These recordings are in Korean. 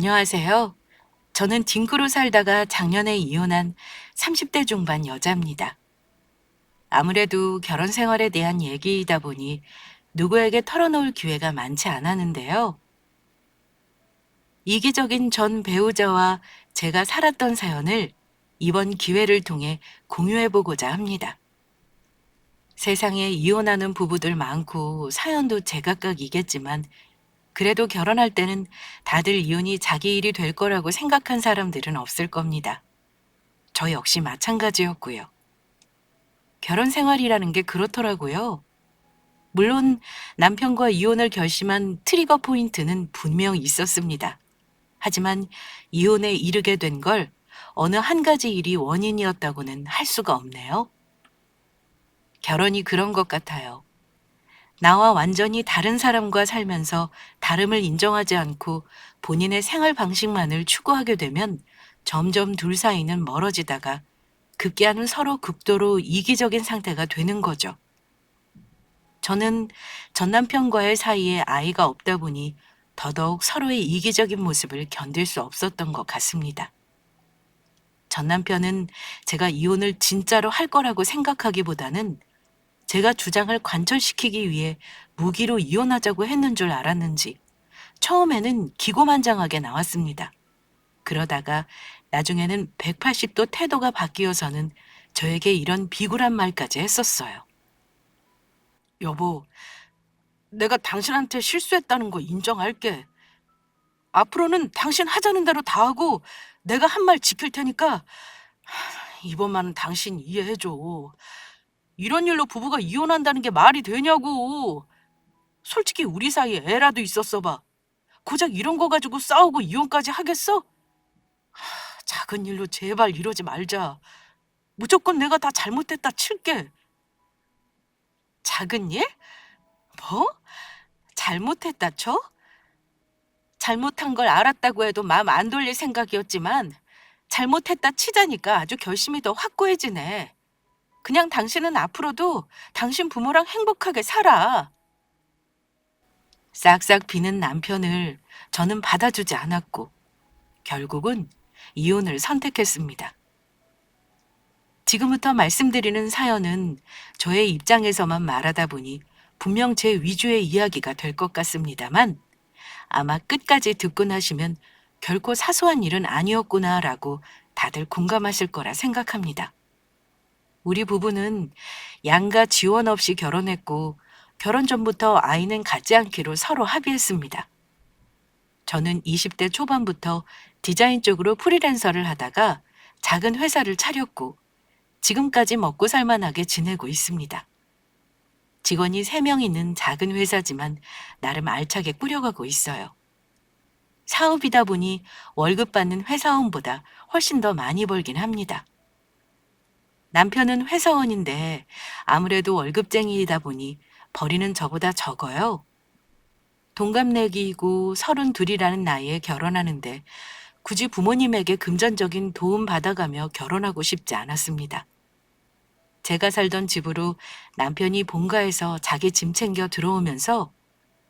안녕하세요. 저는 딩크로 살다가 작년에 이혼한 30대 중반 여자입니다. 아무래도 결혼 생활에 대한 얘기이다 보니 누구에게 털어놓을 기회가 많지 않았는데요. 이기적인 전 배우자와 제가 살았던 사연을 이번 기회를 통해 공유해보고자 합니다. 세상에 이혼하는 부부들 많고 사연도 제각각이겠지만 그래도 결혼할 때는 다들 이혼이 자기 일이 될 거라고 생각한 사람들은 없을 겁니다. 저 역시 마찬가지였고요. 결혼 생활이라는 게 그렇더라고요. 물론 남편과 이혼을 결심한 트리거 포인트는 분명 있었습니다. 하지만 이혼에 이르게 된 걸 어느 한 가지 일이 원인이었다고는 할 수가 없네요. 결혼이 그런 것 같아요. 나와 완전히 다른 사람과 살면서 다름을 인정하지 않고 본인의 생활 방식만을 추구하게 되면 점점 둘 사이는 멀어지다가 급기야는 서로 극도로 이기적인 상태가 되는 거죠. 저는 전 남편과의 사이에 아이가 없다 보니 더더욱 서로의 이기적인 모습을 견딜 수 없었던 것 같습니다. 전 남편은 제가 이혼을 진짜로 할 거라고 생각하기보다는 제가 주장을 관철시키기 위해 무기로 이혼하자고 했는 줄 알았는지 처음에는 기고만장하게 나왔습니다. 그러다가 나중에는 180도 태도가 바뀌어서는 저에게 이런 비굴한 말까지 했었어요. 여보, 내가 당신한테 실수했다는 거 인정할게. 앞으로는 당신 하자는 대로 다 하고 내가 한 말 지킬 테니까 이번만은 당신 이해해줘. 이런 일로 부부가 이혼한다는 게 말이 되냐고. 솔직히 우리 사이에 애라도 있었어 봐. 고작 이런 거 가지고 싸우고 이혼까지 하겠어? 작은 일로 제발 이러지 말자. 무조건 내가 다 잘못했다 칠게. 작은 일? 뭐? 잘못했다 쳐? 잘못한 걸 알았다고 해도 마음 안 돌릴 생각이었지만 잘못했다 치자니까 아주 결심이 더 확고해지네. 그냥 당신은 앞으로도 당신 부모랑 행복하게 살아. 싹싹 비는 남편을 저는 받아주지 않았고 결국은 이혼을 선택했습니다. 지금부터 말씀드리는 사연은 저의 입장에서만 말하다 보니 분명 제 위주의 이야기가 될 것 같습니다만 아마 끝까지 듣고 나시면 결코 사소한 일은 아니었구나라고 다들 공감하실 거라 생각합니다. 우리 부부는 양가 지원 없이 결혼했고 결혼 전부터 아이는 갖지 않기로 서로 합의했습니다. 저는 20대 초반부터 디자인 쪽으로 프리랜서를 하다가 작은 회사를 차렸고 지금까지 먹고 살만하게 지내고 있습니다. 직원이 3명 있는 작은 회사지만 나름 알차게 꾸려가고 있어요. 사업이다 보니 월급 받는 회사원보다 훨씬 더 많이 벌긴 합니다. 남편은 회사원인데 아무래도 월급쟁이이다 보니 벌이는 저보다 적어요. 동갑내기이고 32이라는 나이에 결혼하는데 굳이 부모님에게 금전적인 도움 받아가며 결혼하고 싶지 않았습니다. 제가 살던 집으로 남편이 본가에서 자기 짐 챙겨 들어오면서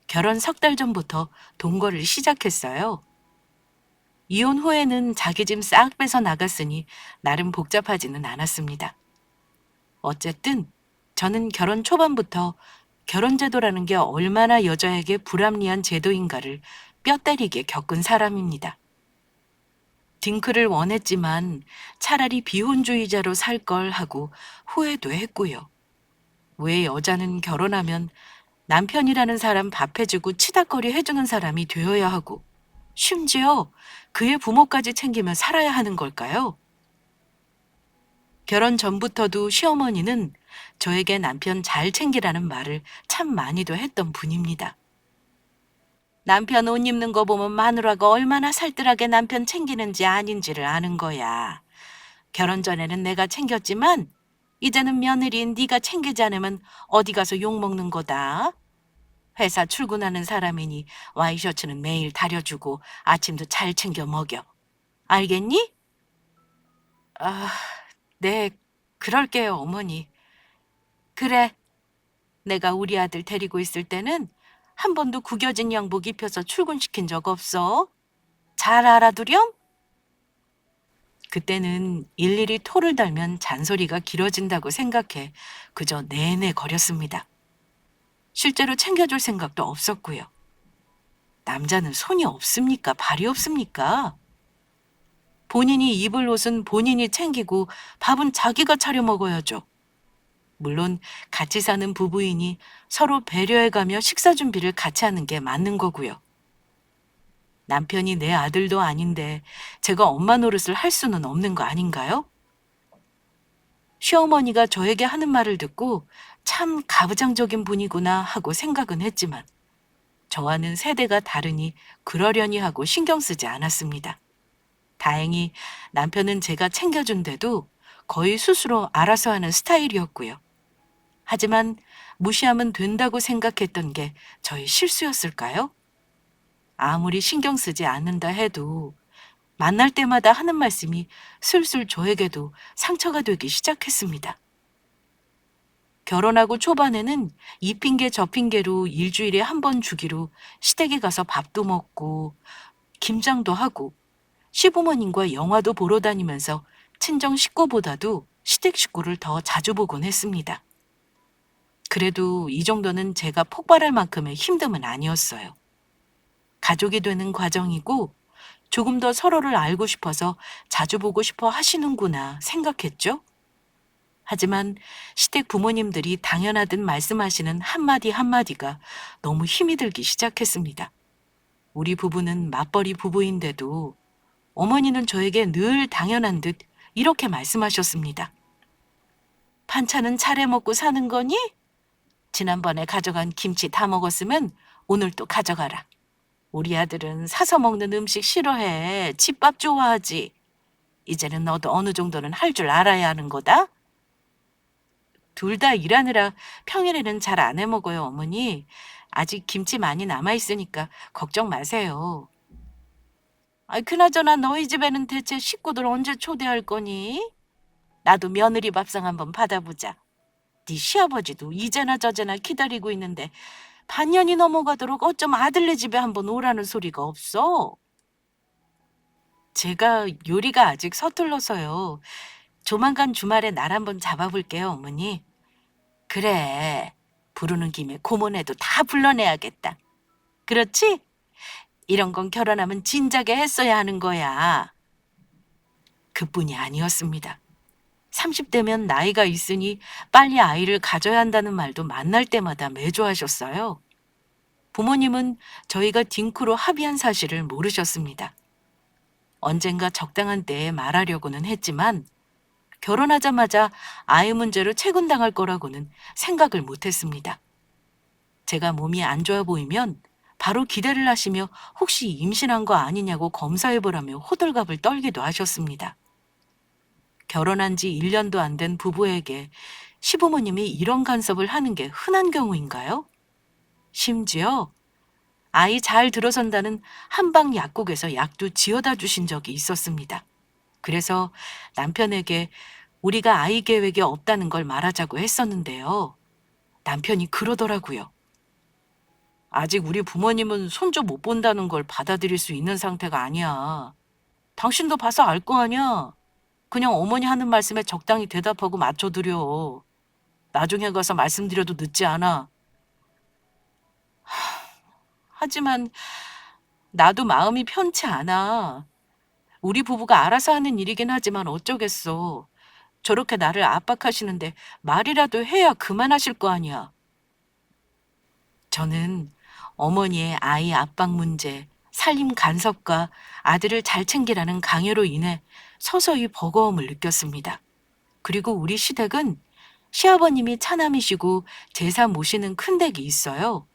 결혼 3달 전부터 동거를 시작했어요. 이혼 후에는 자기 짐 싹 빼서 나갔으니 나름 복잡하지는 않았습니다. 어쨌든 저는 결혼 초반부터 결혼제도라는 게 얼마나 여자에게 불합리한 제도인가를 뼈 때리게 겪은 사람입니다. 딩크를 원했지만 차라리 비혼주의자로 살 걸 하고 후회도 했고요. 왜 여자는 결혼하면 남편이라는 사람 밥 해주고 치닥거리 해주는 사람이 되어야 하고 심지어 그의 부모까지 챙기며 살아야 하는 걸까요? 결혼 전부터도 시어머니는 저에게 남편 잘 챙기라는 말을 참 많이도 했던 분입니다. 남편 옷 입는 거 보면 마누라가 얼마나 살뜰하게 남편 챙기는지 아닌지를 아는 거야. 결혼 전에는 내가 챙겼지만 이제는 며느리인 네가 챙기지 않으면 어디 가서 욕먹는 거다. 회사 출근하는 사람이니 와이셔츠는 매일 다려주고 아침도 잘 챙겨 먹여. 알겠니? 아, 네, 그럴게요, 어머니. 그래, 내가 우리 아들 데리고 있을 때는 한 번도 구겨진 양복 입혀서 출근시킨 적 없어. 잘 알아두렴? 그때는 일일이 토를 달면 잔소리가 길어진다고 생각해 그저 내내 거렸습니다. 실제로 챙겨줄 생각도 없었고요. 남자는 손이 없습니까? 발이 없습니까? 본인이 입을 옷은 본인이 챙기고 밥은 자기가 차려 먹어야죠. 물론 같이 사는 부부이니 서로 배려해가며 식사 준비를 같이 하는 게 맞는 거고요. 남편이 내 아들도 아닌데 제가 엄마 노릇을 할 수는 없는 거 아닌가요? 시어머니가 저에게 하는 말을 듣고 참 가부장적인 분이구나 하고 생각은 했지만 저와는 세대가 다르니 그러려니 하고 신경 쓰지 않았습니다. 다행히 남편은 제가 챙겨준데도 거의 스스로 알아서 하는 스타일이었고요. 하지만 무시하면 된다고 생각했던 게 저의 실수였을까요? 아무리 신경 쓰지 않는다 해도 만날 때마다 하는 말씀이 슬슬 저에게도 상처가 되기 시작했습니다. 결혼하고 초반에는 이 핑계 저 핑계로 일주일에 한 번 주기로 시댁에 가서 밥도 먹고 김장도 하고 시부모님과 영화도 보러 다니면서 친정 식구보다도 시댁 식구를 더 자주 보곤 했습니다. 그래도 이 정도는 제가 폭발할 만큼의 힘듦은 아니었어요. 가족이 되는 과정이고 조금 더 서로를 알고 싶어서 자주 보고 싶어 하시는구나 생각했죠. 하지만 시댁 부모님들이 당연하듯 말씀하시는 한마디 한마디가 너무 힘이 들기 시작했습니다. 우리 부부는 맞벌이 부부인데도 어머니는 저에게 늘 당연한 듯 이렇게 말씀하셨습니다. 반찬은 차려 먹고 사는 거니? 지난번에 가져간 김치 다 먹었으면 오늘 또 가져가라. 우리 아들은 사서 먹는 음식 싫어해. 집밥 좋아하지. 이제는 너도 어느 정도는 할 줄 알아야 하는 거다. 둘 다 일하느라 평일에는 잘 안 해 먹어요, 어머니. 아직 김치 많이 남아있으니까 걱정 마세요. 그나저나 너희 집에는 대체 식구들 언제 초대할 거니? 나도 며느리 밥상 한번 받아보자. 네 시아버지도 이제나 저제나 기다리고 있는데 반년이 넘어가도록 어쩜 아들네 집에 한번 오라는 소리가 없어? 제가 요리가 아직 서툴러서요. 조만간 주말에 날 한번 잡아볼게요, 어머니. 그래, 부르는 김에 고모네도 다 불러내야겠다. 그렇지? 이런 건 결혼하면 진작에 했어야 하는 거야. 그뿐이 아니었습니다. 30대면 나이가 있으니 빨리 아이를 가져야 한다는 말도 만날 때마다 매주 하셨어요. 부모님은 저희가 딩크로 합의한 사실을 모르셨습니다. 언젠가 적당한 때에 말하려고는 했지만 결혼하자마자 아이 문제로 채군당할 거라고는 생각을 못했습니다. 제가 몸이 안 좋아 보이면 바로 기대를 하시며 혹시 임신한 거 아니냐고 검사해보라며 호들갑을 떨기도 하셨습니다. 결혼한 지 1년도 안 된 부부에게 시부모님이 이런 간섭을 하는 게 흔한 경우인가요? 심지어 아이 잘 들어선다는 한방 약국에서 약도 지어다 주신 적이 있었습니다. 그래서 남편에게 우리가 아이 계획이 없다는 걸 말하자고 했었는데요. 남편이 그러더라고요. 아직 우리 부모님은 손주 못 본다는 걸 받아들일 수 있는 상태가 아니야. 당신도 봐서 알 거 아니야. 그냥 어머니 하는 말씀에 적당히 대답하고 맞춰드려. 나중에 가서 말씀드려도 늦지 않아. 하지만 나도 마음이 편치 않아. 우리 부부가 알아서 하는 일이긴 하지만 어쩌겠어. 저렇게 나를 압박하시는데 말이라도 해야 그만하실 거 아니야. 저는 어머니의 아이 압박 문제, 살림 간섭과 아들을 잘 챙기라는 강요로 인해 서서히 버거움을 느꼈습니다. 그리고 우리 시댁은 시아버님이 차남이시고 제사 모시는 큰 댁이 있어요.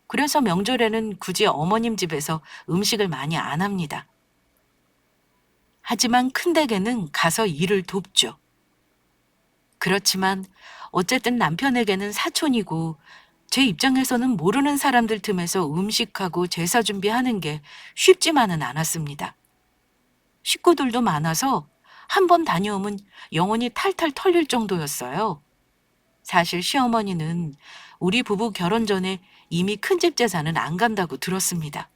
그래서 명절에는 굳이 어머님 집에서 음식을 많이 안 합니다. 하지만 큰 댁에는 가서 일을 돕죠. 그렇지만 어쨌든 남편에게는 사촌이고 제 입장에서는 모르는 사람들 틈에서 음식하고 제사 준비하는 게 쉽지만은 않았습니다. 식구들도 많아서 한 번 다녀오면 영혼이 탈탈 털릴 정도였어요. 사실 시어머니는 우리 부부 결혼 전에 이미 큰집 제사는 안 간다고 들었습니다.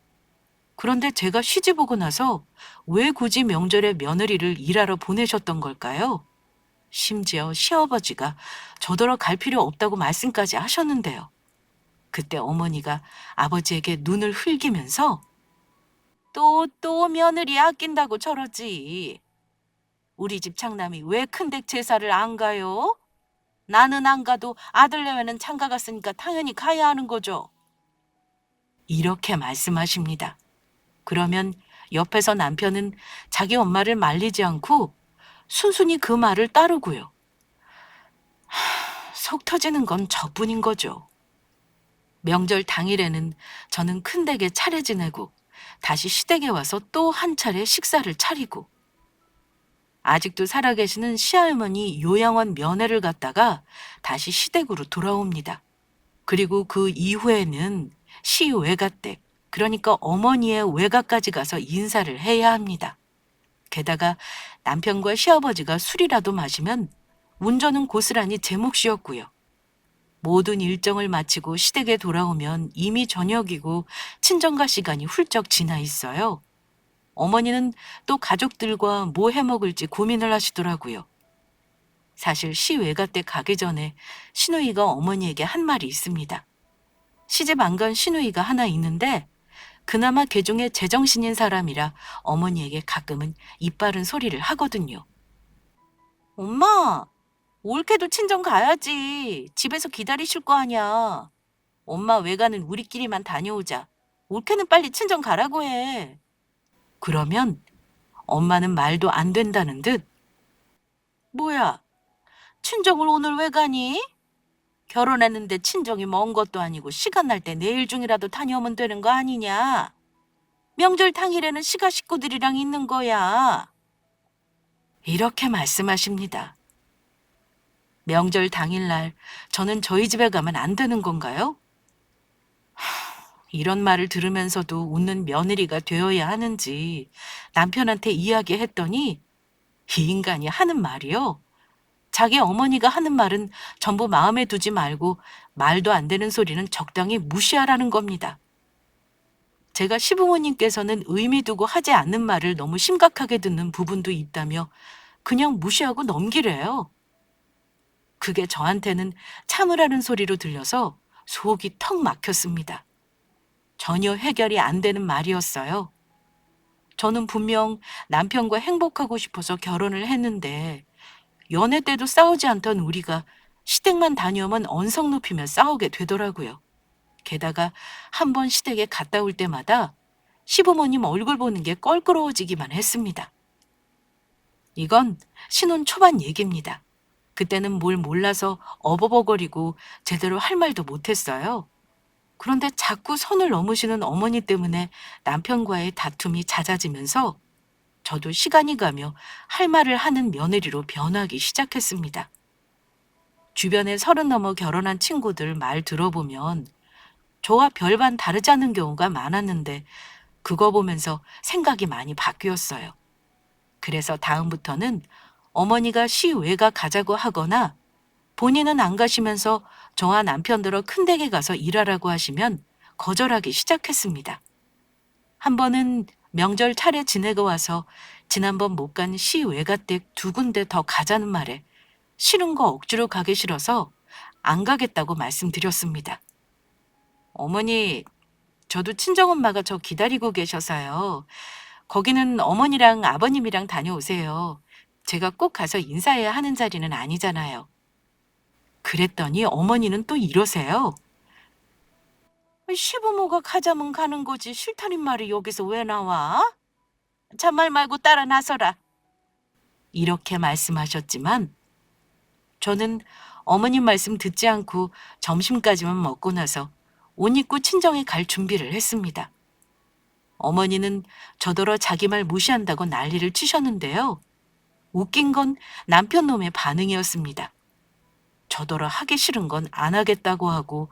그런데 제가 시집 오고 나서 왜 굳이 명절에 며느리를 일하러 보내셨던 걸까요? 심지어 시아버지가 저더러 갈 필요 없다고 말씀까지 하셨는데요. 그때 어머니가 아버지에게 눈을 흘기면서 또 며느리 아낀다고 저러지. 우리 집 장남이 왜 큰댁 제사를 안 가요? 나는 안 가도 아들내외는 장가 갔으니까 당연히 가야 하는 거죠. 이렇게 말씀하십니다. 그러면 옆에서 남편은 자기 엄마를 말리지 않고 순순히 그 말을 따르고요. 속 터지는 건 저뿐인 거죠. 명절 당일에는 저는 큰댁에 차례 지내고 다시 시댁에 와서 또 한 차례 식사를 차리고 아직도 살아계시는 시할머니 요양원 면회를 갔다가 다시 시댁으로 돌아옵니다. 그리고 그 이후에는 시 외가댁, 그러니까 어머니의 외가까지 가서 인사를 해야 합니다. 게다가 남편과 시아버지가 술이라도 마시면 운전은 고스란히 제 몫이었고요. 모든 일정을 마치고 시댁에 돌아오면 이미 저녁이고 친정가 시간이 훌쩍 지나 있어요. 어머니는 또 가족들과 뭐 해먹을지 고민을 하시더라고요. 사실 시외가 때 가기 전에 시누이가 어머니에게 한 말이 있습니다. 시집 안 간 시누이가 하나 있는데 그나마 개중에 제정신인 사람이라 어머니에게 가끔은 입 바른 소리를 하거든요. 엄마, 올케도 친정 가야지. 집에서 기다리실 거 아니야. 엄마 외가는 우리끼리만 다녀오자. 올케는 빨리 친정 가라고 해. 그러면 엄마는 말도 안 된다는 듯 뭐야, 친정을 오늘 왜 가니? 결혼했는데 친정이 먼 것도 아니고 시간 날 때 내일 중이라도 다녀오면 되는 거 아니냐? 명절 당일에는 시가 식구들이랑 있는 거야. 이렇게 말씀하십니다. 명절 당일날 저는 저희 집에 가면 안 되는 건가요? 이런 말을 들으면서도 웃는 며느리가 되어야 하는지 남편한테 이야기했더니 이 인간이 하는 말이요. 자기 어머니가 하는 말은 전부 마음에 두지 말고 말도 안 되는 소리는 적당히 무시하라는 겁니다. 제가 시부모님께서는 의미 두고 하지 않는 말을 너무 심각하게 듣는 부분도 있다며 그냥 무시하고 넘기래요. 그게 저한테는 참으라는 소리로 들려서 속이 턱 막혔습니다. 전혀 해결이 안 되는 말이었어요. 저는 분명 남편과 행복하고 싶어서 결혼을 했는데 연애 때도 싸우지 않던 우리가 시댁만 다녀오면 언성 높이며 싸우게 되더라고요. 게다가 한 번 시댁에 갔다 올 때마다 시부모님 얼굴 보는 게 껄끄러워지기만 했습니다. 이건 신혼 초반 얘기입니다. 그때는 뭘 몰라서 어버버거리고 제대로 할 말도 못했어요. 그런데 자꾸 선을 넘으시는 어머니 때문에 남편과의 다툼이 잦아지면서 저도 시간이 가며 할 말을 하는 며느리로 변하기 시작했습니다. 주변에 30 넘어 결혼한 친구들 말 들어보면 저와 별반 다르지 않은 경우가 많았는데 그거 보면서 생각이 많이 바뀌었어요. 그래서 다음부터는 어머니가 시외가 가자고 하거나 본인은 안 가시면서 저와 남편들어 큰댁에 가서 일하라고 하시면 거절하기 시작했습니다. 한 번은 명절 차례 지내고 와서 지난번 못 간 시외가댁 2군데 더 가자는 말에 싫은 거 억지로 가기 싫어서 안 가겠다고 말씀드렸습니다. 어머니, 저도 친정엄마가 저 기다리고 계셔서요. 거기는 어머니랑 아버님이랑 다녀오세요. 제가 꼭 가서 인사해야 하는 자리는 아니잖아요. 그랬더니 어머니는 또 이러세요. 시부모가 가자면 가는 거지 싫다는 말이 여기서 왜 나와? 잔말 말고 따라 나서라. 이렇게 말씀하셨지만 저는 어머님 말씀 듣지 않고 점심까지만 먹고 나서 옷 입고 친정에 갈 준비를 했습니다. 어머니는 저더러 자기 말 무시한다고 난리를 치셨는데요. 웃긴 건 남편 놈의 반응이었습니다. 저더러 하기 싫은 건 안 하겠다고 하고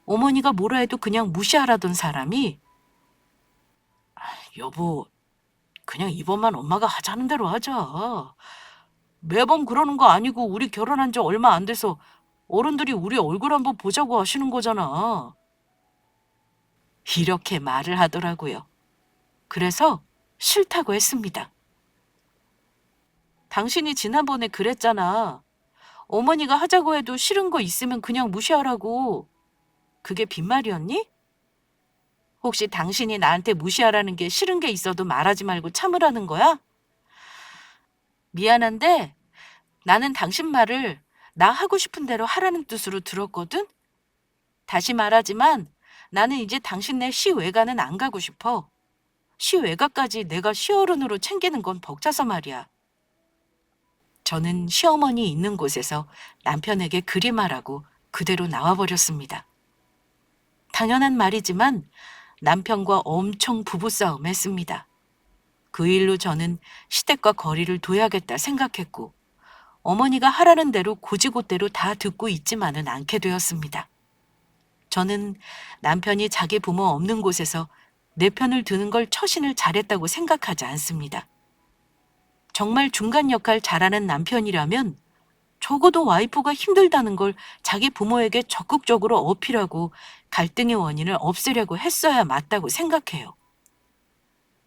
어머니가 뭐라 해도 그냥 무시하라던 사람이 여보, 그냥 이번만 엄마가 하자는 대로 하자. 매번 그러는 거 아니고 우리 결혼한 지 얼마 안 돼서 어른들이 우리 얼굴 한번 보자고 하시는 거잖아. 이렇게 말을 하더라고요. 그래서 싫다고 했습니다. 당신이 지난번에 그랬잖아. 어머니가 하자고 해도 싫은 거 있으면 그냥 무시하라고. 그게 빈말이었니? 혹시 당신이 나한테 무시하라는 게 싫은 게 있어도 말하지 말고 참으라는 거야? 미안한데 나는 당신 말을 나 하고 싶은 대로 하라는 뜻으로 들었거든? 다시 말하지만 나는 이제 당신네 시외가는 안 가고 싶어. 시외가까지 내가 시어른으로 챙기는 건 벅차서 말이야. 저는 시어머니 있는 곳에서 남편에게 그리말하고 그대로 나와버렸습니다. 당연한 말이지만 남편과 엄청 부부싸움 했습니다. 그 일로 저는 시댁과 거리를 둬야겠다 생각했고 어머니가 하라는 대로 고지고대로 다 듣고 있지만은 않게 되었습니다. 저는 남편이 자기 부모 없는 곳에서 내 편을 드는 걸 처신을 잘했다고 생각하지 않습니다. 정말 중간 역할 잘하는 남편이라면 적어도 와이프가 힘들다는 걸 자기 부모에게 적극적으로 어필하고 갈등의 원인을 없애려고 했어야 맞다고 생각해요.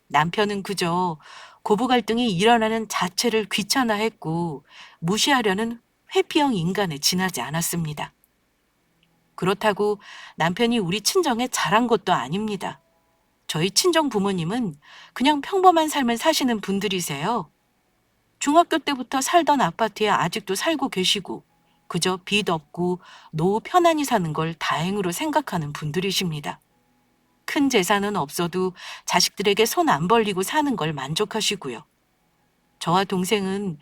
남편은 그저 고부 갈등이 일어나는 자체를 귀찮아했고 무시하려는 회피형 인간에 지나지 않았습니다. 그렇다고 남편이 우리 친정에 잘한 것도 아닙니다. 저희 친정 부모님은 그냥 평범한 삶을 사시는 분들이세요. 중학교 때부터 살던 아파트에 아직도 살고 계시고 그저 빚 없고 노후 편안히 사는 걸 다행으로 생각하는 분들이십니다. 큰 재산은 없어도 자식들에게 손 안 벌리고 사는 걸 만족하시고요. 저와 동생은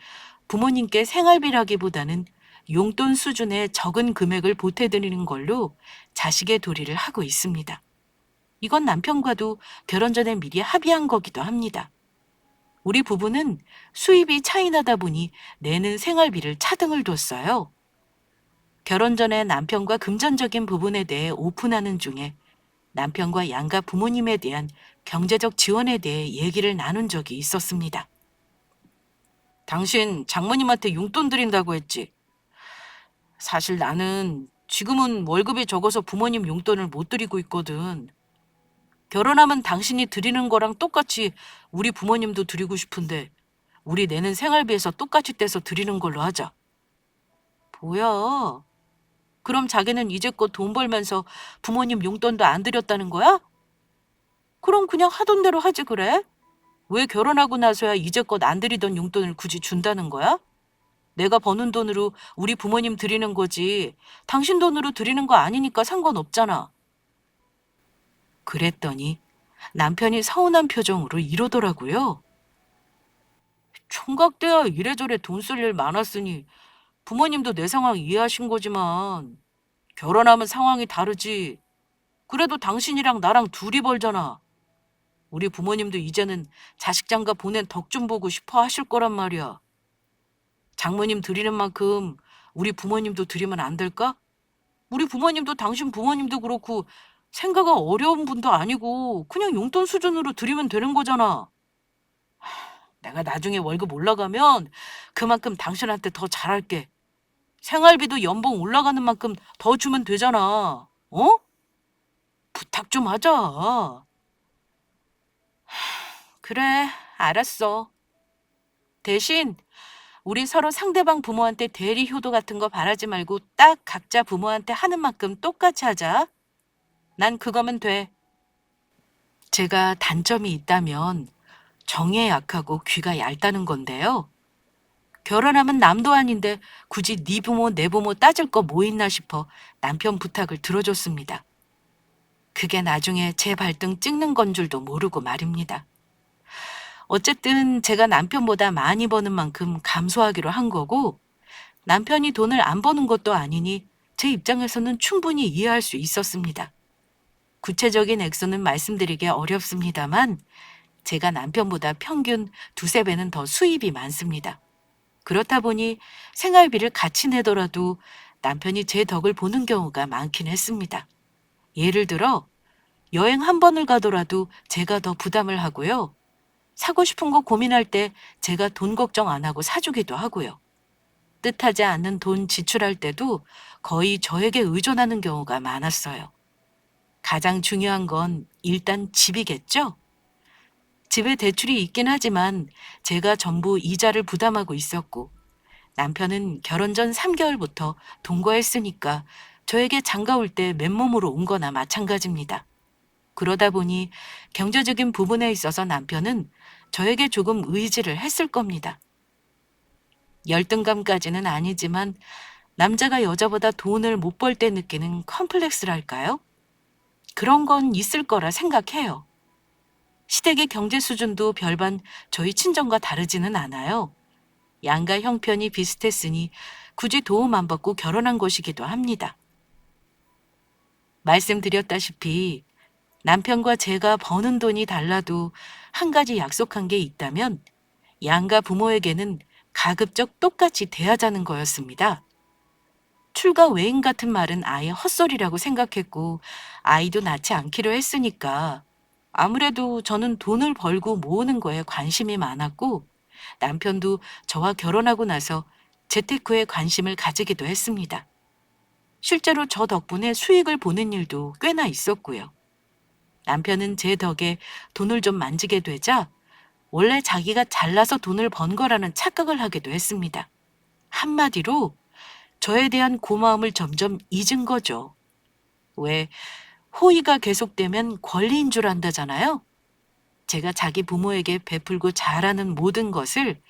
부모님께 생활비라기보다는 용돈 수준의 적은 금액을 보태드리는 걸로 자식의 도리를 하고 있습니다. 이건 남편과도 결혼 전에 미리 합의한 거기도 합니다. 우리 부부는 수입이 차이나다 보니 내는 생활비를 차등을 뒀어요. 결혼 전에 남편과 금전적인 부분에 대해 오픈하는 중에 남편과 양가 부모님에 대한 경제적 지원에 대해 얘기를 나눈 적이 있었습니다. 당신 장모님한테 용돈 드린다고 했지. 사실 나는 지금은 월급이 적어서 부모님 용돈을 못 드리고 있거든. 결혼하면 당신이 드리는 거랑 똑같이 우리 부모님도 드리고 싶은데 우리 내는 생활비에서 똑같이 떼서 드리는 걸로 하자. 뭐야? 그럼 자기는 이제껏 돈 벌면서 부모님 용돈도 안 드렸다는 거야? 그럼 그냥 하던 대로 하지 그래? 왜 결혼하고 나서야 이제껏 안 드리던 용돈을 굳이 준다는 거야? 내가 버는 돈으로 우리 부모님 드리는 거지 당신 돈으로 드리는 거 아니니까 상관없잖아. 그랬더니 남편이 서운한 표정으로 이러더라고요. 총각 때야 이래저래 돈 쓸 일 많았으니 부모님도 내 상황 이해하신 거지만 결혼하면 상황이 다르지. 그래도 당신이랑 나랑 둘이 벌잖아. 우리 부모님도 이제는 자식 장가 보낸 덕 좀 보고 싶어 하실 거란 말이야. 장모님 드리는 만큼 우리 부모님도 드리면 안 될까? 우리 부모님도 당신 부모님도 그렇고 생각이 어려운 분도 아니고 그냥 용돈 수준으로 드리면 되는 거잖아. 내가 나중에 월급 올라가면 그만큼 당신한테 더 잘할게. 생활비도 연봉 올라가는 만큼 더 주면 되잖아. 어? 부탁 좀 하자. 그래, 알았어. 대신 우리 서로 상대방 부모한테 대리 효도 같은 거 바라지 말고 딱 각자 부모한테 하는 만큼 똑같이 하자. 난 그거면 돼. 제가 단점이 있다면 정에 약하고 귀가 얇다는 건데요. 결혼하면 남도 아닌데 굳이 네 부모 내 부모 따질 거 뭐 있나 싶어 남편 부탁을 들어줬습니다. 그게 나중에 제 발등 찍는 건 줄도 모르고 말입니다. 어쨌든 제가 남편보다 많이 버는 만큼 감수하기로 한 거고 남편이 돈을 안 버는 것도 아니니 제 입장에서는 충분히 이해할 수 있었습니다. 구체적인 액수는 말씀드리기 어렵습니다만 제가 남편보다 평균 두세 배는 더 수입이 많습니다. 그렇다 보니 생활비를 같이 내더라도 남편이 제 덕을 보는 경우가 많긴 했습니다. 예를 들어 여행 한 번을 가더라도 제가 더 부담을 하고요. 사고 싶은 거 고민할 때 제가 돈 걱정 안 하고 사주기도 하고요. 뜻하지 않는 돈 지출할 때도 거의 저에게 의존하는 경우가 많았어요. 가장 중요한 건 일단 집이겠죠? 집에 대출이 있긴 하지만 제가 전부 이자를 부담하고 있었고 남편은 결혼 전 3개월부터 동거했으니까 저에게 장가 올 때 맨몸으로 온 거나 마찬가지입니다. 그러다 보니 경제적인 부분에 있어서 남편은 저에게 조금 의지를 했을 겁니다. 열등감까지는 아니지만 남자가 여자보다 돈을 못 벌 때 느끼는 컴플렉스랄까요? 그런 건 있을 거라 생각해요. 시댁의 경제 수준도 별반 저희 친정과 다르지는 않아요. 양가 형편이 비슷했으니 굳이 도움 안 받고 결혼한 것이기도 합니다. 말씀드렸다시피 남편과 제가 버는 돈이 달라도 한 가지 약속한 게 있다면 양가 부모에게는 가급적 똑같이 대하자는 거였습니다. 출가 외인 같은 말은 아예 헛소리라고 생각했고 아이도 낳지 않기로 했으니까 아무래도 저는 돈을 벌고 모으는 거에 관심이 많았고 남편도 저와 결혼하고 나서 재테크에 관심을 가지기도 했습니다. 실제로 저 덕분에 수익을 보는 일도 꽤나 있었고요. 남편은 제 덕에 돈을 좀 만지게 되자 원래 자기가 잘나서 돈을 번 거라는 착각을 하기도 했습니다. 한마디로 저에 대한 고마움을 점점 잊은 거죠. 왜 호의가 계속되면 권리인 줄 안다잖아요. 제가 자기 부모에게 베풀고 잘하는 모든 것을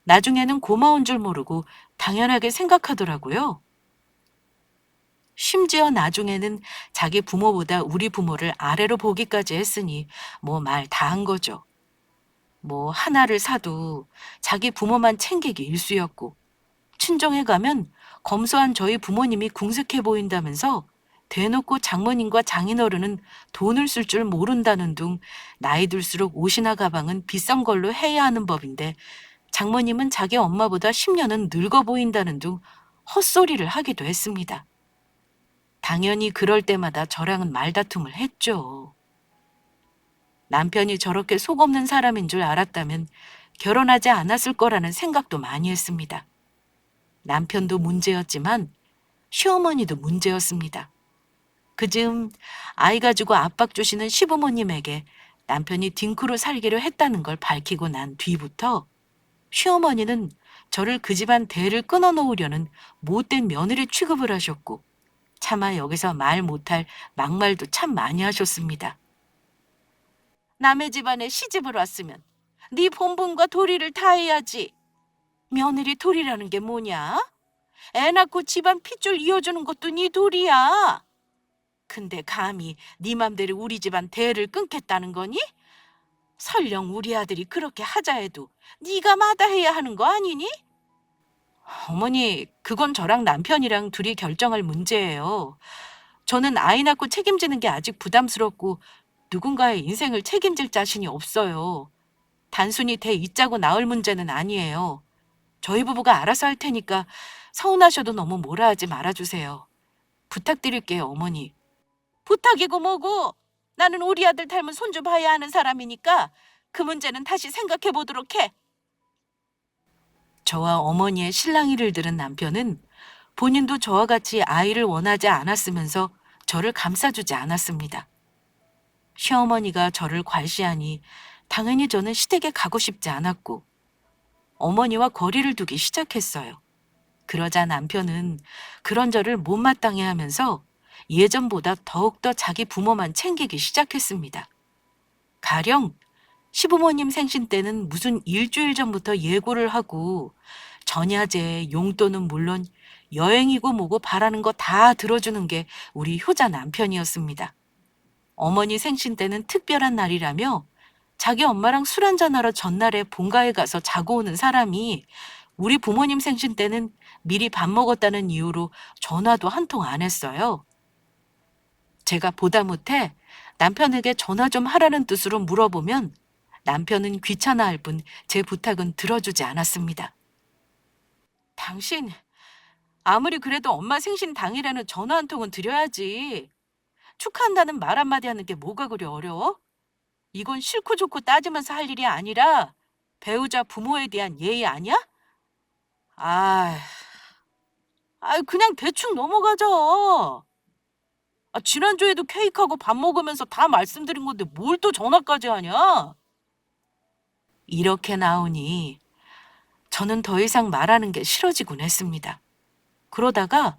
나중에는 고마운 줄 모르고 당연하게 생각하더라고요. 심지어 나중에는 자기 부모보다 우리 부모를 아래로 보기까지 했으니 뭐 말 다 한 거죠. 뭐 하나를 사도 자기 부모만 챙기기 일쑤였고 친정에 가면 검소한 저희 부모님이 궁색해 보인다면서 대놓고 장모님과 장인어른은 돈을 쓸 줄 모른다는 둥 나이 들수록 옷이나 가방은 비싼 걸로 해야 하는 법인데 장모님은 자기 엄마보다 10년은 늙어 보인다는 둥 헛소리를 하기도 했습니다. 당연히 그럴 때마다 저랑은 말다툼을 했죠. 남편이 저렇게 속 없는 사람인 줄 알았다면 결혼하지 않았을 거라는 생각도 많이 했습니다. 남편도 문제였지만 시어머니도 문제였습니다. 그즈음 아이 가지고 압박 주시는 시부모님에게 남편이 딩크로 살기로 했다는 걸 밝히고 난 뒤부터 시어머니는 저를 그 집안 대를 끊어놓으려는 못된 며느리 취급을 하셨고 차마 여기서 말 못할 막말도 참 많이 하셨습니다. 남의 집안에 시집을 왔으면 네 본분과 도리를 다해야지. 며느리 도리라는 게 뭐냐? 애 낳고 집안 핏줄 이어주는 것도 네 도리야. 근데 감히 네 맘대로 우리 집안 대를 끊겠다는 거니? 설령 우리 아들이 그렇게 하자 해도 네가 마다해야 하는 거 아니니? 어머니, 그건 저랑 남편이랑 둘이 결정할 문제예요. 저는 아이 낳고 책임지는 게 아직 부담스럽고 누군가의 인생을 책임질 자신이 없어요. 단순히 대 잊자고 낳을 문제는 아니에요. 저희 부부가 알아서 할 테니까 서운하셔도 너무 뭐라 하지 말아주세요. 부탁드릴게요, 어머니. 부탁이고 뭐고 나는 우리 아들 닮은 손주 봐야 하는 사람이니까 그 문제는 다시 생각해 보도록 해. 저와 어머니의 실랑이를 들은 남편은 본인도 저와 같이 아이를 원하지 않았으면서 저를 감싸주지 않았습니다. 시어머니가 저를 괄시하니 당연히 저는 시댁에 가고 싶지 않았고 어머니와 거리를 두기 시작했어요. 그러자 남편은 그런 저를 못마땅해 하면서 예전보다 더욱더 자기 부모만 챙기기 시작했습니다. 가령 시부모님 생신 때는 무슨 일주일 전부터 예고를 하고 전야제, 용돈은 물론 여행이고 뭐고 바라는 거 다 들어주는 게 우리 효자 남편이었습니다. 어머니 생신 때는 특별한 날이라며 자기 엄마랑 술 한잔하러 전날에 본가에 가서 자고 오는 사람이 우리 부모님 생신 때는 미리 밥 먹었다는 이유로 전화도 한 통 안 했어요. 제가 보다 못해 남편에게 전화 좀 하라는 뜻으로 물어보면 남편은 귀찮아할 뿐 제 부탁은 들어주지 않았습니다. 당신, 아무리 그래도 엄마 생신 당일에는 전화 한 통은 드려야지. 축하한다는 말 한마디 하는 게 뭐가 그리 어려워? 이건 싫고 좋고 따지면서 할 일이 아니라 배우자 부모에 대한 예의 아니야? 아, 그냥 대충 넘어가자. 지난주에도 케이크하고 밥 먹으면서 다 말씀드린 건데 뭘 또 전화까지 하냐? 이렇게 나오니 저는 더 이상 말하는 게 싫어지곤 했습니다. 그러다가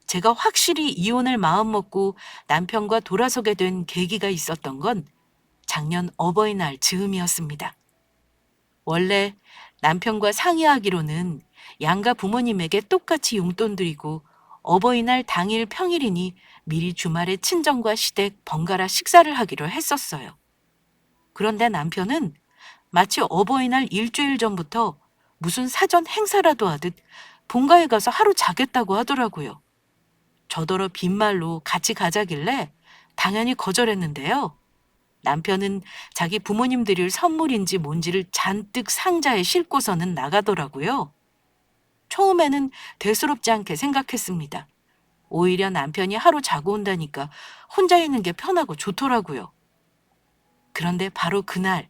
제가 확실히 이혼을 마음먹고 남편과 돌아서게 된 계기가 있었던 건 작년 어버이날 즈음이었습니다. 원래 남편과 상의하기로는 양가 부모님에게 똑같이 용돈 드리고 어버이날 당일 평일이니 미리 주말에 친정과 시댁 번갈아 식사를 하기로 했었어요. 그런데 남편은 마치 어버이날 일주일 전부터 무슨 사전 행사라도 하듯 본가에 가서 하루 자겠다고 하더라고요. 저더러 빈말로 같이 가자길래 당연히 거절했는데요. 남편은 자기 부모님 드릴 선물인지 뭔지를 잔뜩 상자에 싣고서는 나가더라고요. 처음에는 대수롭지 않게 생각했습니다. 오히려 남편이 하루 자고 온다니까 혼자 있는 게 편하고 좋더라고요. 그런데 바로 그날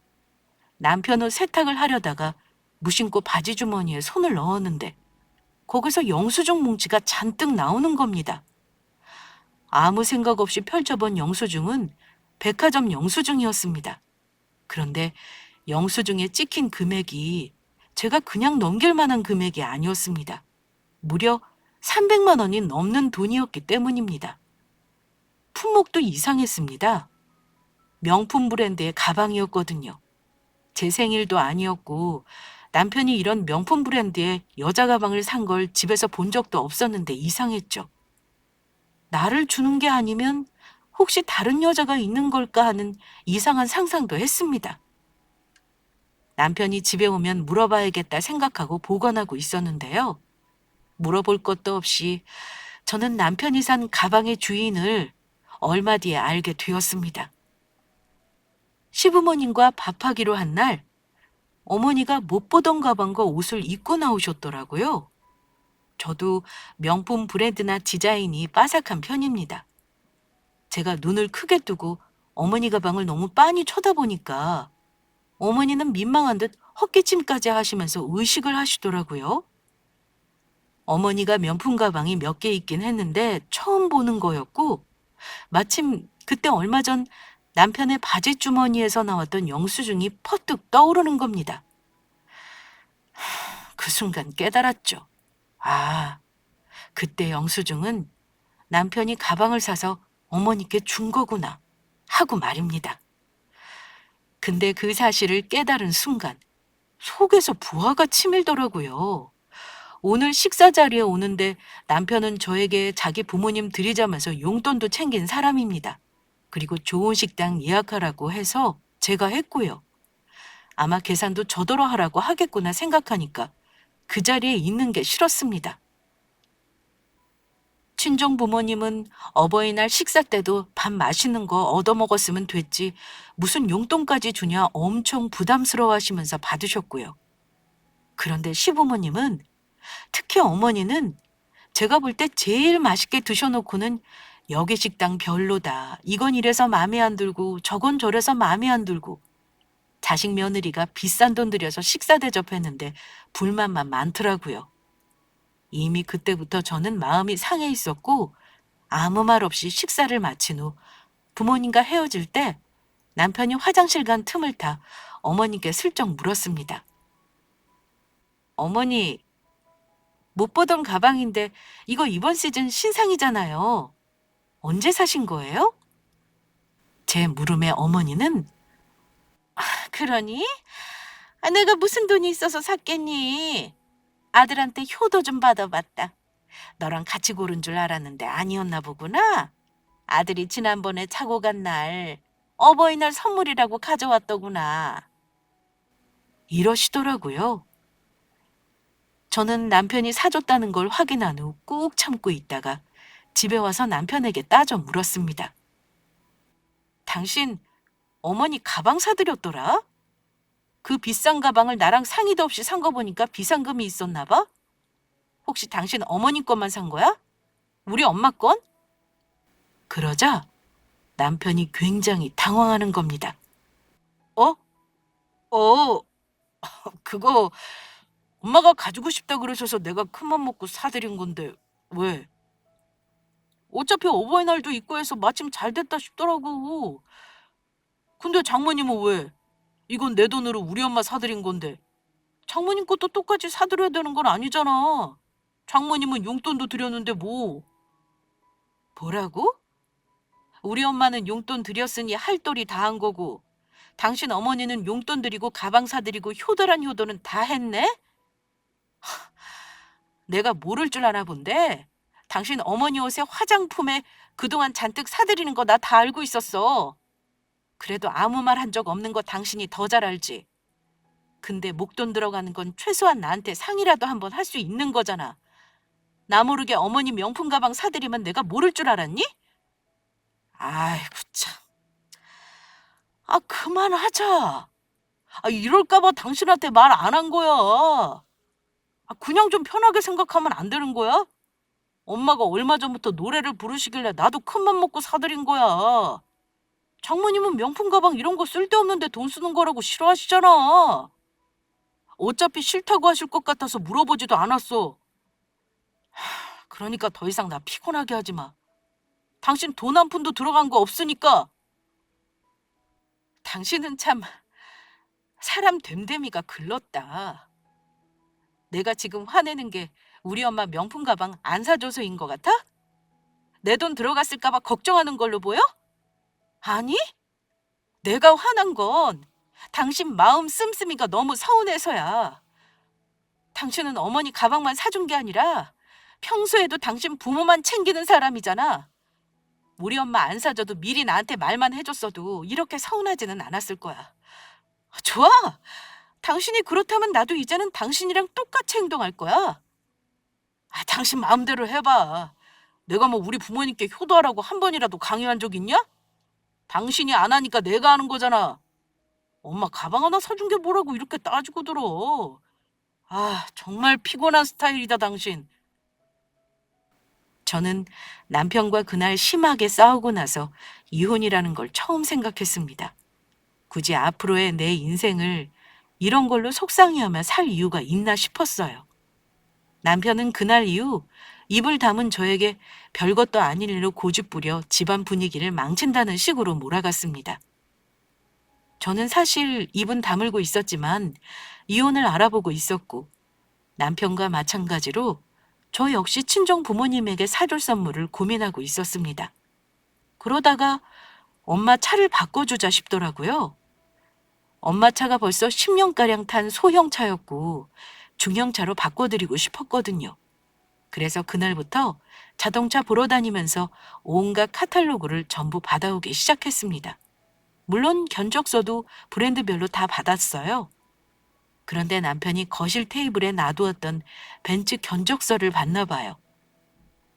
남편 옷 세탁을 하려다가 무심코 바지 주머니에 손을 넣었는데 거기서 영수증 뭉치가 잔뜩 나오는 겁니다. 아무 생각 없이 펼쳐본 영수증은 백화점 영수증이었습니다. 그런데 영수증에 찍힌 금액이 제가 그냥 넘길 만한 금액이 아니었습니다. 무려 300만 원이 넘는 돈이었기 때문입니다. 품목도 이상했습니다. 명품 브랜드의 가방이었거든요. 제 생일도 아니었고 남편이 이런 명품 브랜드의 여자 가방을 산 걸 집에서 본 적도 없었는데 이상했죠. 나를 주는 게 아니면 혹시 다른 여자가 있는 걸까 하는 이상한 상상도 했습니다. 남편이 집에 오면 물어봐야겠다 생각하고 보관하고 있었는데요. 물어볼 것도 없이 저는 남편이 산 가방의 주인을 얼마 뒤에 알게 되었습니다. 시부모님과 밥하기로 한 날 어머니가 못 보던 가방과 옷을 입고 나오셨더라고요. 저도 명품 브랜드나 디자인이 빠삭한 편입니다. 제가 눈을 크게 뜨고 어머니 가방을 너무 빤히 쳐다보니까 어머니는 민망한 듯 헛기침까지 하시면서 의식을 하시더라고요. 어머니가 명품 가방이 몇 개 있긴 했는데 처음 보는 거였고 마침 그때 얼마 전 남편의 바지 주머니에서 나왔던 영수증이 퍼뜩 떠오르는 겁니다. 그 순간 깨달았죠. 아, 그때 영수증은 남편이 가방을 사서 어머니께 준 거구나 하고 말입니다. 근데 그 사실을 깨달은 순간 속에서 부하가 치밀더라고요. 오늘 식사 자리에 오는데 남편은 저에게 자기 부모님 드리자면서 용돈도 챙긴 사람입니다. 그리고 좋은 식당 예약하라고 해서 제가 했고요. 아마 계산도 저더러 하라고 하겠구나 생각하니까 그 자리에 있는 게 싫었습니다. 친정 부모님은 어버이날 식사 때도 밥 맛있는 거 얻어먹었으면 됐지 무슨 용돈까지 주냐 엄청 부담스러워 하시면서 받으셨고요. 그런데 시부모님은 특히 어머니는 제가 볼 때 제일 맛있게 드셔놓고는 여기 식당 별로다. 이건 이래서 마음에 안 들고 저건 저래서 마음에 안 들고 자식 며느리가 비싼 돈 들여서 식사 대접했는데 불만만 많더라고요. 이미 그때부터 저는 마음이 상해 있었고 아무 말 없이 식사를 마친 후 부모님과 헤어질 때 남편이 화장실 간 틈을 타 어머니께 슬쩍 물었습니다. 어머니, 못 보던 가방인데 이거 이번 시즌 신상이잖아요. 언제 사신 거예요? 제 물음에 어머니는 그러니? 내가 무슨 돈이 있어서 샀겠니? 아들한테 효도 좀 받아봤다. 너랑 같이 고른 줄 알았는데 아니었나 보구나. 아들이 지난번에 차고 간 날 어버이날 선물이라고 가져왔더구나. 이러시더라고요. 저는 남편이 사줬다는 걸 확인한 후 꾹 참고 있다가 집에 와서 남편에게 따져 물었습니다. 당신 어머니 가방 사드렸더라? 그 비싼 가방을 나랑 상의도 없이 산 거 보니까 비상금이 있었나 봐? 혹시 당신 어머니 것만 산 거야? 우리 엄마 건? 그러자 남편이 굉장히 당황하는 겁니다. 어? 어, 그거 엄마가 가지고 싶다 그러셔서 내가 큰맘 먹고 사드린 건데 왜? 어차피 어버이날도 있고 해서 마침 잘 됐다 싶더라고. 근데 장모님은 왜? 이건 내 돈으로 우리 엄마 사드린 건데 장모님 것도 똑같이 사드려야 되는 건 아니잖아. 장모님은 용돈도 드렸는데 뭐. 뭐라고? 우리 엄마는 용돈 드렸으니 할 도리 다 한 거고 당신 어머니는 용돈 드리고 가방 사드리고 효도란 효도는 다 했네? 내가 모를 줄 아나 본데 당신 어머니 옷에 화장품에 그동안 잔뜩 사드리는 거 나 다 알고 있었어. 그래도 아무 말 한 적 없는 거 당신이 더 잘 알지. 근데 목돈 들어가는 건 최소한 나한테 상의라도 한번 할 수 있는 거잖아. 나 모르게 어머니 명품 가방 사드리면 내가 모를 줄 알았니? 아이고 참. 아 그만하자. 아 이럴까 봐 당신한테 말 안 한 거야. 아 그냥 좀 편하게 생각하면 안 되는 거야? 엄마가 얼마 전부터 노래를 부르시길래 나도 큰맘 먹고 사드린 거야. 장모님은 명품 가방 이런 거 쓸데없는데 돈 쓰는 거라고 싫어하시잖아. 어차피 싫다고 하실 것 같아서 물어보지도 않았어. 그러니까 더 이상 나 피곤하게 하지 마. 당신 돈 한 푼도 들어간 거 없으니까. 당신은 참 사람 됨됨이가 글렀다. 내가 지금 화내는 게 우리 엄마 명품 가방 안 사줘서인 것 같아? 내 돈 들어갔을까 봐 걱정하는 걸로 보여? 아니? 내가 화난 건 당신 마음 씀씀이가 너무 서운해서야. 당신은 어머니 가방만 사준 게 아니라 평소에도 당신 부모만 챙기는 사람이잖아. 우리 엄마 안 사줘도 미리 나한테 말만 해줬어도 이렇게 서운하지는 않았을 거야. 좋아. 당신이 그렇다면 나도 이제는 당신이랑 똑같이 행동할 거야. 아, 당신 마음대로 해봐. 내가 뭐 우리 부모님께 효도하라고 한 번이라도 강요한 적 있냐? 당신이 안 하니까 내가 하는 거잖아. 엄마 가방 하나 사준 게 뭐라고 이렇게 따지고 들어. 아, 정말 피곤한 스타일이다, 당신. 저는 남편과 그날 심하게 싸우고 나서 이혼이라는 걸 처음 생각했습니다. 굳이 앞으로의 내 인생을 이런 걸로 속상해하며 살 이유가 있나 싶었어요. 남편은 그날 이후 입을 다문 저에게 별것도 아닌 일로 고집부려 집안 분위기를 망친다는 식으로 몰아갔습니다. 저는 사실 입은 다물고 있었지만 이혼을 알아보고 있었고 남편과 마찬가지로 저 역시 친정 부모님에게 사줄 선물을 고민하고 있었습니다. 그러다가 엄마 차를 바꿔주자 싶더라고요. 엄마 차가 벌써 10년가량 탄 소형 차였고 중형차로 바꿔드리고 싶었거든요. 그래서 그날부터 자동차 보러 다니면서 온갖 카탈로그를 전부 받아오기 시작했습니다. 물론 견적서도 브랜드별로 다 받았어요. 그런데 남편이 거실 테이블에 놔두었던 벤츠 견적서를 봤나 봐요.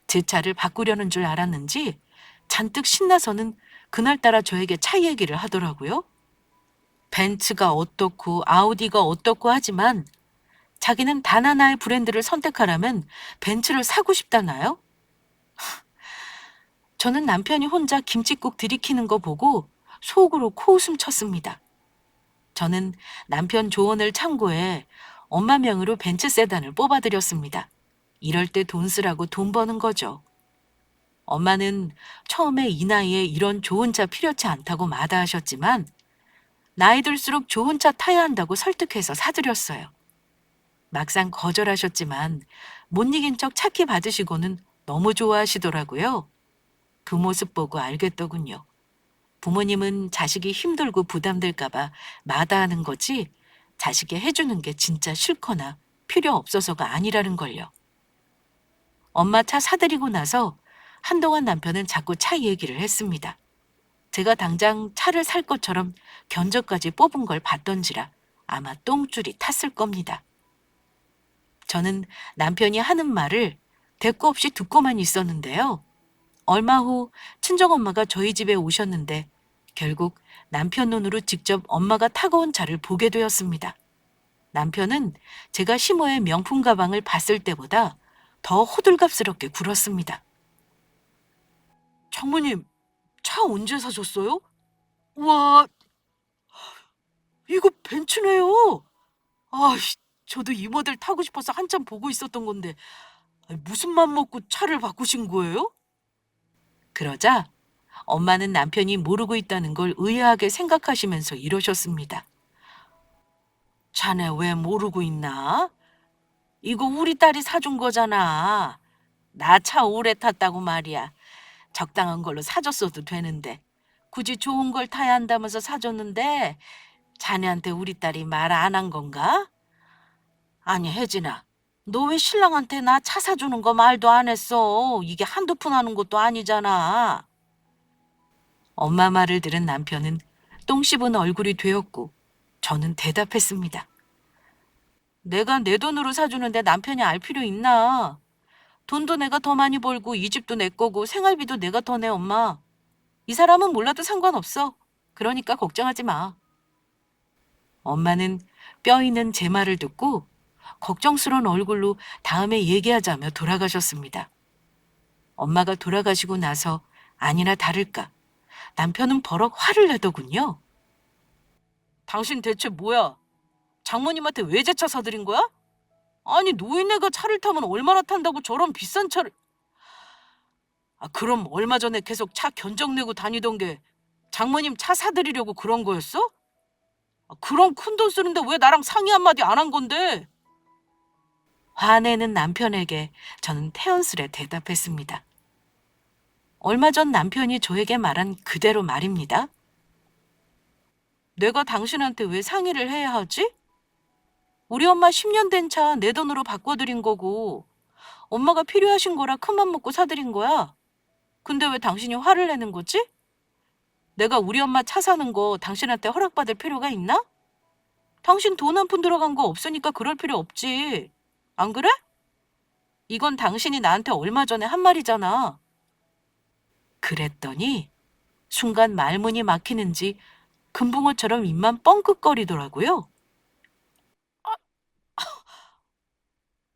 제 차를 바꾸려는 줄 알았는지 잔뜩 신나서는 그날따라 저에게 차 얘기를 하더라고요. 벤츠가 어떻고 아우디가 어떻고 하지만 자기는 단 하나의 브랜드를 선택하라면 벤츠를 사고 싶다나요? 저는 남편이 혼자 김칫국 들이키는 거 보고 속으로 코웃음 쳤습니다. 저는 남편 조언을 참고해 엄마 명의로 벤츠 세단을 뽑아드렸습니다. 이럴 때 돈 쓰라고 돈 버는 거죠. 엄마는 처음에 이 나이에 이런 좋은 차 필요치 않다고 마다하셨지만 나이 들수록 좋은 차 타야 한다고 설득해서 사드렸어요. 막상 거절하셨지만 못 이긴 척 착히 받으시고는 너무 좋아하시더라고요. 그 모습 보고 알겠더군요. 부모님은 자식이 힘들고 부담될까봐 마다하는 거지 자식이 해주는 게 진짜 싫거나 필요 없어서가 아니라는 걸요. 엄마 차 사드리고 나서 한동안 남편은 자꾸 차 얘기를 했습니다. 제가 당장 차를 살 것처럼 견적까지 뽑은 걸 봤던지라 아마 똥줄이 탔을 겁니다. 저는 남편이 하는 말을 대꾸 없이 듣고만 있었는데요. 얼마 후 친정엄마가 저희 집에 오셨는데 결국 남편 눈으로 직접 엄마가 타고 온 차를 보게 되었습니다. 남편은 제가 시모의 명품 가방을 봤을 때보다 더 호들갑스럽게 굴었습니다. 장모님, 차 언제 사셨어요? 와, 이거 벤츠네요. 아, 저도 이 모델 타고 싶어서 한참 보고 있었던 건데 무슨 맘 먹고 차를 바꾸신 거예요? 그러자 엄마는 남편이 모르고 있다는 걸 의아하게 생각하시면서 이러셨습니다. 자네 왜 모르고 있나? 이거 우리 딸이 사준 거잖아. 나 차 오래 탔다고 말이야. 적당한 걸로 사줬어도 되는데. 굳이 좋은 걸 타야 한다면서 사줬는데 자네한테 우리 딸이 말 안 한 건가? 아니, 혜진아. 너 왜 신랑한테 나 차 사주는 거 말도 안 했어? 이게 한두 푼 하는 것도 아니잖아. 엄마 말을 들은 남편은 똥 씹은 얼굴이 되었고 저는 대답했습니다. 내가 내 돈으로 사주는데 남편이 알 필요 있나? 돈도 내가 더 많이 벌고 이 집도 내 거고 생활비도 내가 더 내, 엄마. 이 사람은 몰라도 상관없어. 그러니까 걱정하지 마. 엄마는 뼈 있는 제 말을 듣고 걱정스러운 얼굴로 다음에 얘기하자며 돌아가셨습니다. 엄마가 돌아가시고 나서 아니나 다를까 남편은 버럭 화를 내더군요. 당신 대체 뭐야? 장모님한테 외제차 사드린 거야? 아니, 노인네가 차를 타면 얼마나 탄다고 저런 비싼 차를... 그럼 얼마 전에 계속 차 견적 내고 다니던 게 장모님 차 사드리려고 그런 거였어? 그럼 큰 돈 쓰는데 왜 나랑 상의 한마디 안 한 건데? 화내는 남편에게 저는 태연스레 대답했습니다. 얼마 전 남편이 저에게 말한 그대로 말입니다. 내가 당신한테 왜 상의를 해야 하지? 우리 엄마 10년 된 차 내 돈으로 바꿔드린 거고 엄마가 필요하신 거라 큰맘 먹고 사드린 거야. 근데 왜 당신이 화를 내는 거지? 내가 우리 엄마 차 사는 거 당신한테 허락받을 필요가 있나? 당신 돈 한 푼 들어간 거 없으니까 그럴 필요 없지. 안 그래? 이건 당신이 나한테 얼마 전에 한 말이잖아. 그랬더니 순간 말문이 막히는지 금붕어처럼 입만 뻥긋거리더라고요. 아,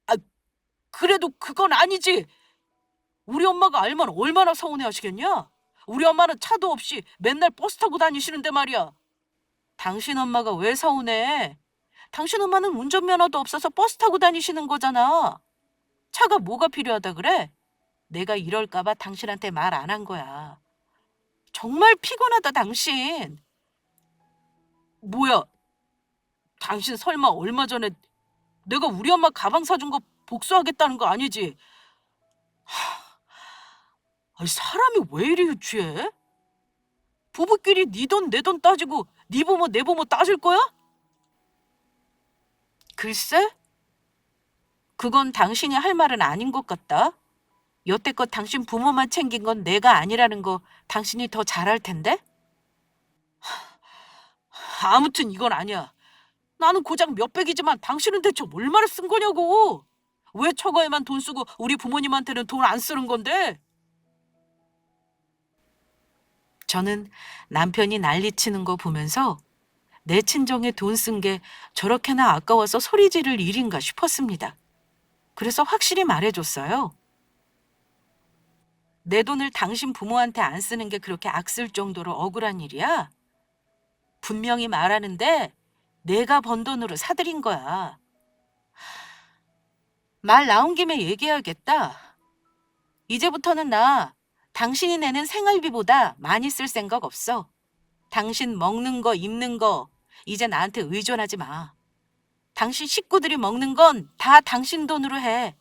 아, 그래도 그건 아니지. 우리 엄마가 알면 얼마나 서운해 하시겠냐? 우리 엄마는 차도 없이 맨날 버스 타고 다니시는데 말이야. 당신 엄마가 왜 서운해? 당신 엄마는 운전면허도 없어서 버스 타고 다니시는 거잖아. 차가 뭐가 필요하다 그래? 내가 이럴까봐 당신한테 말 안 한 거야. 정말 피곤하다, 당신. 뭐야, 당신 설마 얼마 전에 내가 우리 엄마 가방 사준 거 복수하겠다는 거 아니지? 아니, 사람이 왜 이리 유치해? 부부끼리 네 돈 내 돈 따지고 네 부모 내 부모 따질 거야? 글쎄, 그건 당신이 할 말은 아닌 것 같다. 여태껏 당신 부모만 챙긴 건 내가 아니라는 거 당신이 더 잘할 텐데? 아무튼 이건 아니야. 나는 고작 몇백이지만 당신은 대체 얼마나 쓴 거냐고. 왜 처가에만 돈 쓰고 우리 부모님한테는 돈 안 쓰는 건데? 저는 남편이 난리치는 거 보면서 내 친정에 돈 쓴 게 저렇게나 아까워서 소리 지를 일인가 싶었습니다. 그래서 확실히 말해줬어요. 내 돈을 당신 부모한테 안 쓰는 게 그렇게 악쓸 정도로 억울한 일이야? 분명히 말하는데 내가 번 돈으로 사들인 거야. 말 나온 김에 얘기해야겠다. 이제부터는 나 당신이 내는 생활비보다 많이 쓸 생각 없어. 당신 먹는 거, 입는 거 이제 나한테 의존하지 마. 당신 식구들이 먹는 건 다 당신 돈으로 해.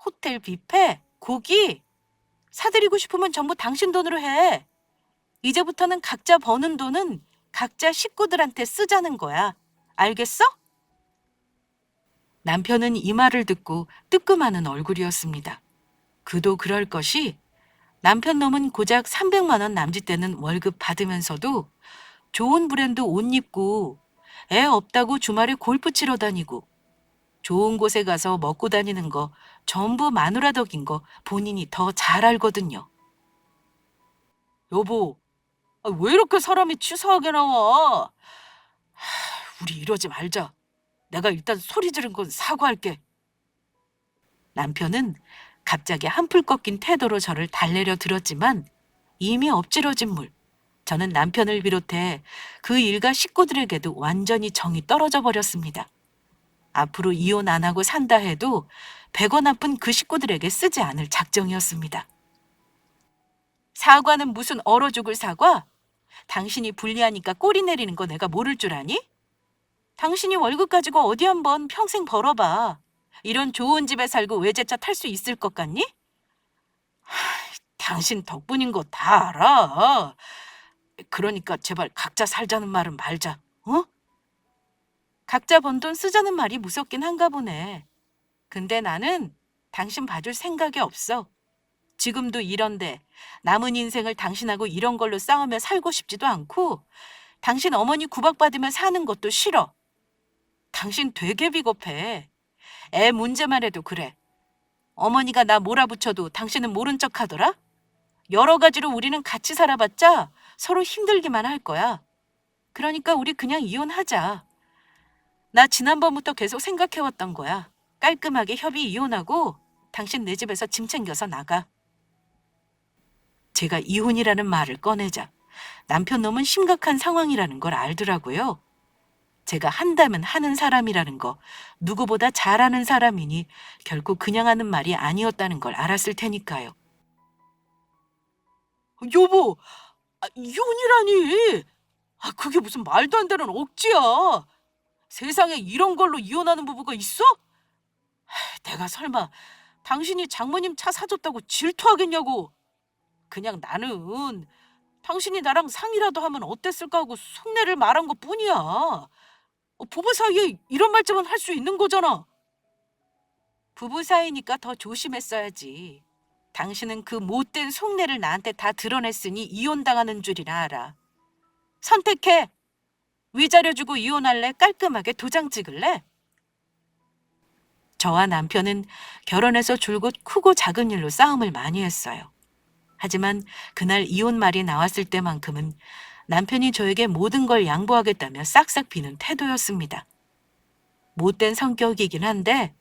호텔 뷔페, 고기 사드리고 싶으면 전부 당신 돈으로 해. 이제부터는 각자 버는 돈은 각자 식구들한테 쓰자는 거야. 알겠어? 남편은 이 말을 듣고 뜨끔하는 얼굴이었습니다. 그도 그럴 것이 남편 놈은 고작 300만 원 남짓되는 월급 받으면서도 좋은 브랜드 옷 입고 애 없다고 주말에 골프 치러 다니고 좋은 곳에 가서 먹고 다니는 거 전부 마누라 덕인 거 본인이 더 잘 알거든요. 여보, 왜 이렇게 사람이 치사하게 나와? 우리 이러지 말자. 내가 일단 소리 지른 건 사과할게. 남편은 갑자기 한풀 꺾인 태도로 저를 달래려 들었지만 이미 엎질러진 물. 저는 남편을 비롯해 그 일가 식구들에게도 완전히 정이 떨어져 버렸습니다. 앞으로 이혼 안 하고 산다 해도 100원 아픈 그 식구들에게 쓰지 않을 작정이었습니다. 사과는 무슨 얼어 죽을 사과? 당신이 불리하니까 꼬리 내리는 거 내가 모를 줄 아니? 당신이 월급 가지고 어디 한번 평생 벌어봐. 이런 좋은 집에 살고 외제차 탈 수 있을 것 같니? 당신 덕분인 거 다 알아. 그러니까 제발 각자 살자는 말은 말자. 어? 각자 번 돈 쓰자는 말이 무섭긴 한가 보네. 근데 나는 당신 봐줄 생각이 없어. 지금도 이런데 남은 인생을 당신하고 이런 걸로 싸우며 살고 싶지도 않고 당신 어머니 구박받으며 사는 것도 싫어. 당신 되게 비겁해. 애 문제만 해도 그래. 어머니가 나 몰아붙여도 당신은 모른 척 하더라? 여러 가지로 우리는 같이 살아봤자 서로 힘들기만 할 거야. 그러니까 우리 그냥 이혼하자. 나 지난번부터 계속 생각해왔던 거야. 깔끔하게 협의 이혼하고 당신 내 집에서 짐 챙겨서 나가. 제가 이혼이라는 말을 꺼내자 남편 놈은 심각한 상황이라는 걸 알더라고요. 제가 한다면 하는 사람이라는 거 누구보다 잘 아는 사람이니 결코 그냥 하는 말이 아니었다는 걸 알았을 테니까요. 여보, 이혼이라니. 그게 무슨 말도 안 되는 억지야. 세상에 이런 걸로 이혼하는 부부가 있어? 내가 설마 당신이 장모님 차 사줬다고 질투하겠냐고. 그냥 나는 당신이 나랑 상의라도 하면 어땠을까 하고 속내를 말한 것뿐이야. 부부 사이에 이런 말쯤은 할 수 있는 거잖아. 부부 사이니까 더 조심했어야지. 당신은 그 못된 속내를 나한테 다 드러냈으니 이혼당하는 줄이나 알아. 선택해. 위자료 주고 이혼할래? 깔끔하게 도장 찍을래? 저와 남편은 결혼해서 줄곧 크고 작은 일로 싸움을 많이 했어요. 하지만 그날 이혼 말이 나왔을 때만큼은 남편이 저에게 모든 걸 양보하겠다며 싹싹 비는 태도였습니다. 못된 성격이긴 한데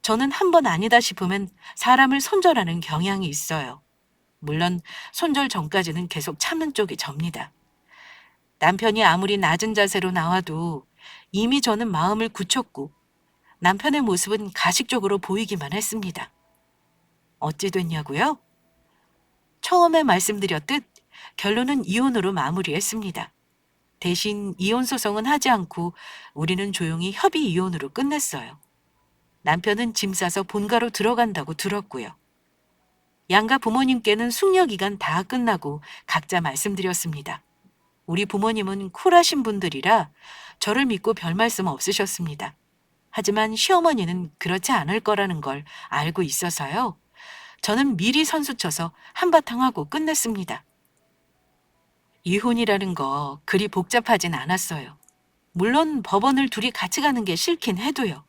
저는 한 번 아니다 싶으면 사람을 손절하는 경향이 있어요. 물론 손절 전까지는 계속 참는 쪽이 접니다. 남편이 아무리 낮은 자세로 나와도 이미 저는 마음을 굳혔고 남편의 모습은 가식적으로 보이기만 했습니다. 어찌 됐냐고요? 처음에 말씀드렸듯 결론은 이혼으로 마무리했습니다. 대신 이혼 소송은 하지 않고 우리는 조용히 협의 이혼으로 끝냈어요. 남편은 짐 싸서 본가로 들어간다고 들었고요. 양가 부모님께는 숙려 기간 다 끝나고 각자 말씀드렸습니다. 우리 부모님은 쿨하신 분들이라 저를 믿고 별 말씀 없으셨습니다. 하지만 시어머니는 그렇지 않을 거라는 걸 알고 있어서요. 저는 미리 선수쳐서 한바탕 하고 끝냈습니다. 이혼이라는 거 그리 복잡하진 않았어요. 물론 법원을 둘이 같이 가는 게 싫긴 해도요.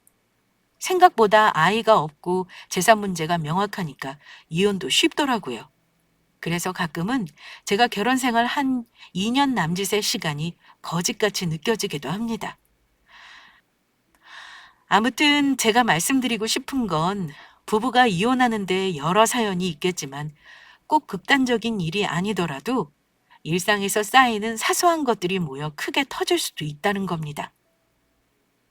생각보다 아이가 없고 재산 문제가 명확하니까 이혼도 쉽더라고요. 그래서 가끔은 제가 결혼 생활 한 2년 남짓의 시간이 거짓같이 느껴지기도 합니다. 아무튼 제가 말씀드리고 싶은 건 부부가 이혼하는데 여러 사연이 있겠지만 꼭 극단적인 일이 아니더라도 일상에서 쌓이는 사소한 것들이 모여 크게 터질 수도 있다는 겁니다.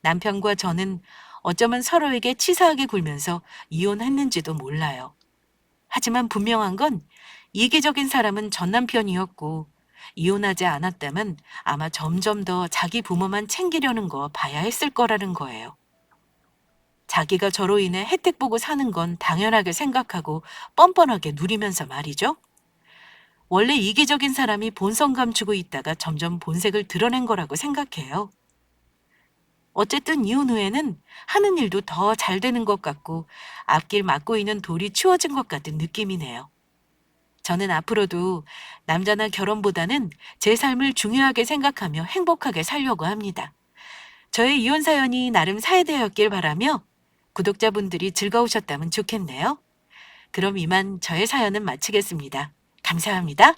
남편과 저는 어쩌면 서로에게 치사하게 굴면서 이혼했는지도 몰라요. 하지만 분명한 건 이기적인 사람은 전 남편이었고 이혼하지 않았다면 아마 점점 더 자기 부모만 챙기려는 거 봐야 했을 거라는 거예요. 자기가 저로 인해 혜택 보고 사는 건 당연하게 생각하고 뻔뻔하게 누리면서 말이죠. 원래 이기적인 사람이 본성 감추고 있다가 점점 본색을 드러낸 거라고 생각해요. 어쨌든 이혼 후에는 하는 일도 더 잘 되는 것 같고 앞길 막고 있는 돌이 치워진 것 같은 느낌이네요. 저는 앞으로도 남자나 결혼보다는 제 삶을 중요하게 생각하며 행복하게 살려고 합니다. 저의 이혼 사연이 나름 사회되었길 바라며 구독자분들이 즐거우셨다면 좋겠네요. 그럼 이만 저의 사연은 마치겠습니다. 감사합니다.